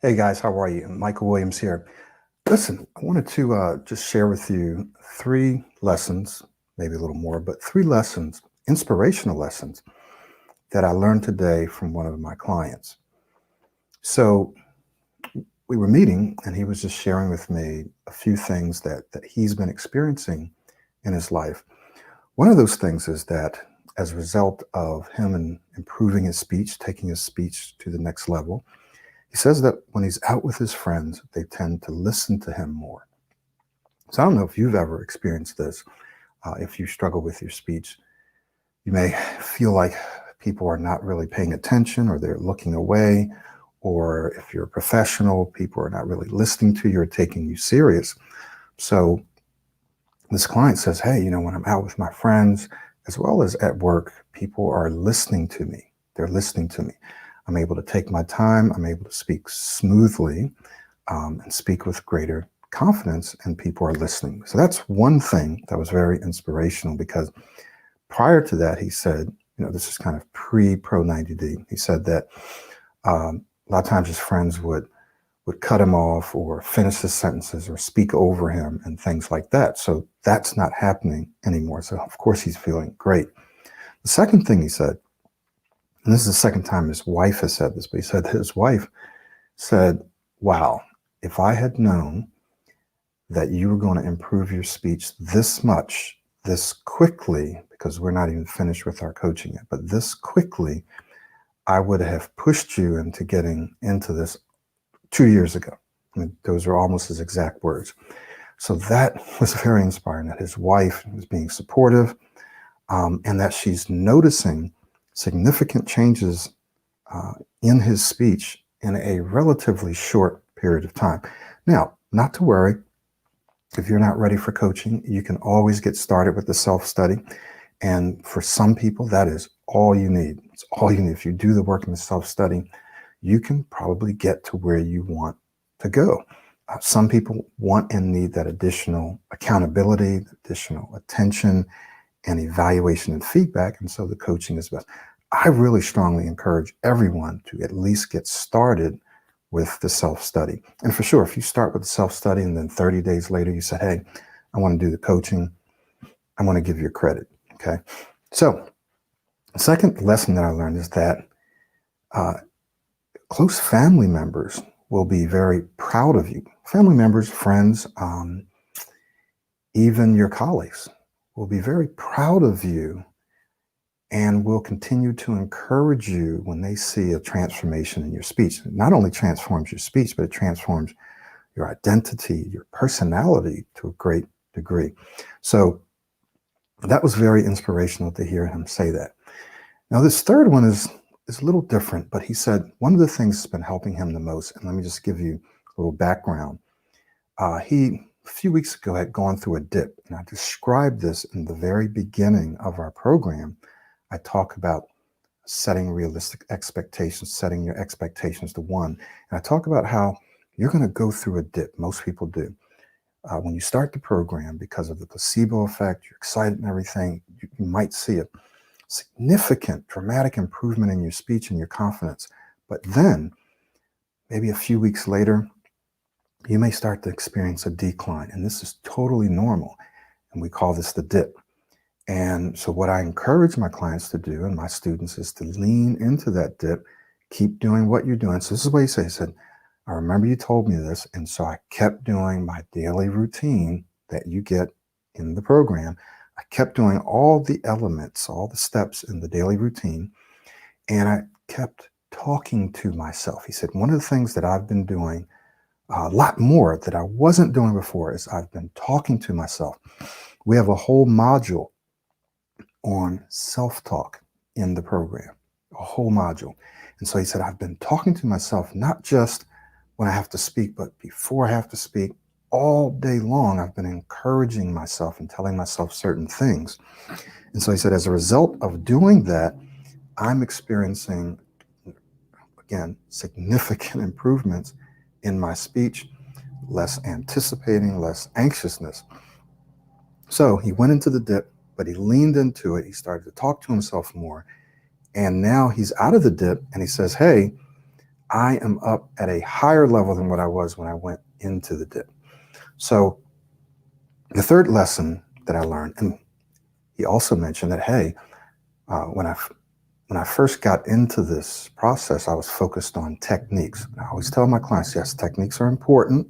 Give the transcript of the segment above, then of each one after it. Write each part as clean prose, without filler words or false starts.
Hey guys, how are you? Michael Williams here. Listen, I wanted to just share with you three lessons, maybe a little more, but three lessons, inspirational lessons that I learned today from one of my clients. So we were meeting and he was just sharing with me a few things that he's been experiencing in his life. One of those things is that as a result of him improving his speech, taking his speech to the next level, he says that when he's out with his friends, they tend to listen to him more. So I don't know if you've ever experienced this. If you struggle with your speech, you may feel like people are not really paying attention or they're looking away. Or if you're a professional, people are not really listening to you or taking you serious. So this client says, hey, when I'm out with my friends, as well as at work, people are listening to me. They're listening to me. I'm able to take my time. I'm able to speak smoothly and speak with greater confidence, and people are listening. So that's one thing that was very inspirational, because prior to that, he said, this is kind of pre-Pro90d. He said that a lot of times his friends would cut him off or finish his sentences or speak over him and things like that. So that's not happening anymore. So of course he's feeling great. The second thing he said, and this is the second time his wife has said this, but he said that his wife said, wow, if I had known that you were going to improve your speech this much, this quickly, because we're not even finished with our coaching yet, but this quickly, I would have pushed you into getting into this 2 years ago. I mean, those are almost his exact words. So that was very inspiring, that his wife was being supportive, and that she's noticing significant changes in his speech in a relatively short period of time. Now, not to worry, if you're not ready for coaching, you can always get started with the self-study. And for some people, that is all you need. It's all you need. If you do the work in the self-study, you can probably get to where you want to go. Some people want and need that additional accountability, additional attention, and evaluation and feedback. And so the coaching is best. I really strongly encourage everyone to at least get started with the self-study. And for sure, if you start with the self-study and then 30 days later you said, hey, I want to do the coaching, I want to give you credit. Okay. So the second lesson that I learned is that close family members will be very proud of you. Family members, friends, even your colleagues will be very proud of you and will continue to encourage you when they see a transformation in your speech. It not only transforms your speech, but it transforms your identity, your personality to a great degree. So that was very inspirational to hear him say that. Now, this third one is a little different, but he said one of the things that's been helping him the most, and let me just give you a little background. He, a few weeks ago, had gone through a dip, and I described this in the very beginning of our program. I talk about setting realistic expectations, setting your expectations to one. And I talk about how you're going to go through a dip. Most people do. When you start the program, because of the placebo effect, you're excited and everything, you might see a significant, dramatic improvement in your speech and your confidence. But then, maybe a few weeks later, you may start to experience a decline. And this is totally normal. And we call this the dip. And so what I encourage my clients to do and my students is to lean into that dip, keep doing what you're doing. So this is what he said. He said, I remember you told me this. And so I kept doing my daily routine that you get in the program. I kept doing all the elements, all the steps in the daily routine. And I kept talking to myself. He said, one of the things that I've been doing a lot more that I wasn't doing before is I've been talking to myself. We have a whole module on self-talk in the program, a whole module. And so he said, I've been talking to myself, not just when I have to speak, but before I have to speak. All day long, I've been encouraging myself and telling myself certain things. And so he said, as a result of doing that, I'm experiencing, again, significant improvements in my speech, less anticipating, less anxiousness. So he went into the dip, but he leaned into it. He started to talk to himself more. And now he's out of the dip and he says, hey, I am up at a higher level than what I was when I went into the dip. So the third lesson that I learned, and he also mentioned that, hey, when I first got into this process, I was focused on techniques. I always tell my clients, yes, techniques are important,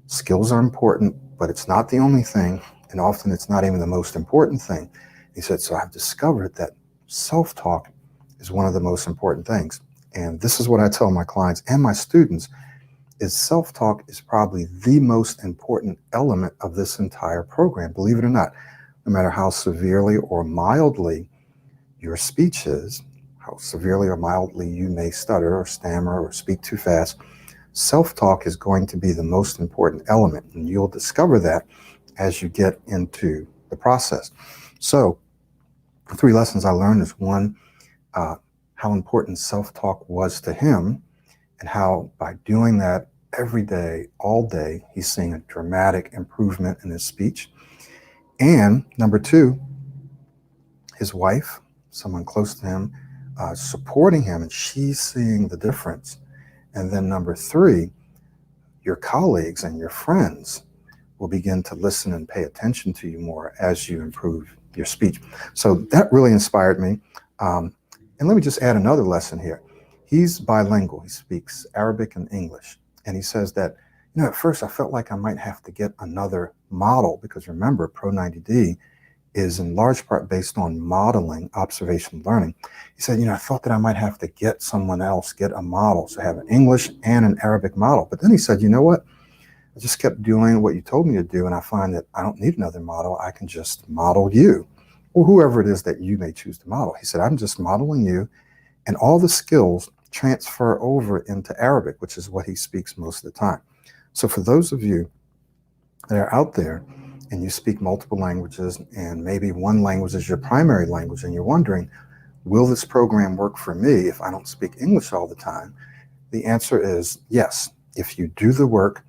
skills are important, but it's not the only thing, and often it's not even the most important thing. He said, so I've discovered that self-talk is one of the most important things. And this is what I tell my clients and my students, is self-talk is probably the most important element of this entire program, believe it or not. No matter how severely or mildly your speech is, how severely or mildly you may stutter or stammer or speak too fast, self-talk is going to be the most important element, and you'll discover that as you get into the process. So the three lessons I learned is one, how important self-talk was to him, and how by doing that every day, all day, he's seeing a dramatic improvement in his speech. And number two, his wife, someone close to him, supporting him, and she's seeing the difference. And then number three, your colleagues and your friends will begin to listen and pay attention to you more as you improve your speech. So that really inspired me. And let me just add another lesson here. He's bilingual. He speaks Arabic and English. And he says that, at first I felt like I might have to get another model, because remember, Pro90d is in large part based on modeling, observation learning. He said, I thought that I might have to get someone else, get a model, so have an English and an Arabic model. But then he said, you know what? I just kept doing what you told me to do, and I find that I don't need another model. I can just model you, or whoever it is that you may choose to model. He said, I'm just modeling you, and all the skills transfer over into Arabic, which is what he speaks most of the time. So for those of you that are out there and you speak multiple languages, and maybe one language is your primary language, and you're wondering, will this program work for me if I don't speak English all the time? The answer is yes. If you do the work,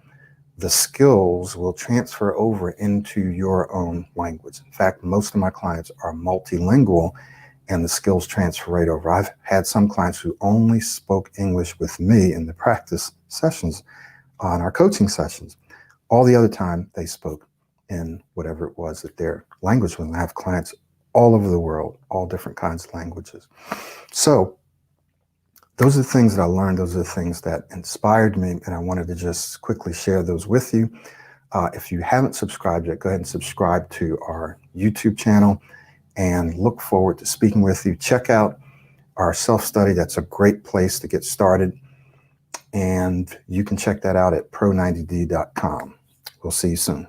the skills will transfer over into your own language. In fact, most of my clients are multilingual, and the skills transfer right over. I've had some clients who only spoke English with me in the practice sessions, on our coaching sessions. All the other time, they spoke in whatever it was that their language was. I have clients all over the world, all different kinds of languages. So those are the things that I learned. Those are the things that inspired me, and I wanted to just quickly share those with you. If you haven't subscribed yet, go ahead and subscribe to our YouTube channel, and look forward to speaking with you. Check out our self-study. That's a great place to get started, and you can check that out at pro90d.com. We'll see you soon.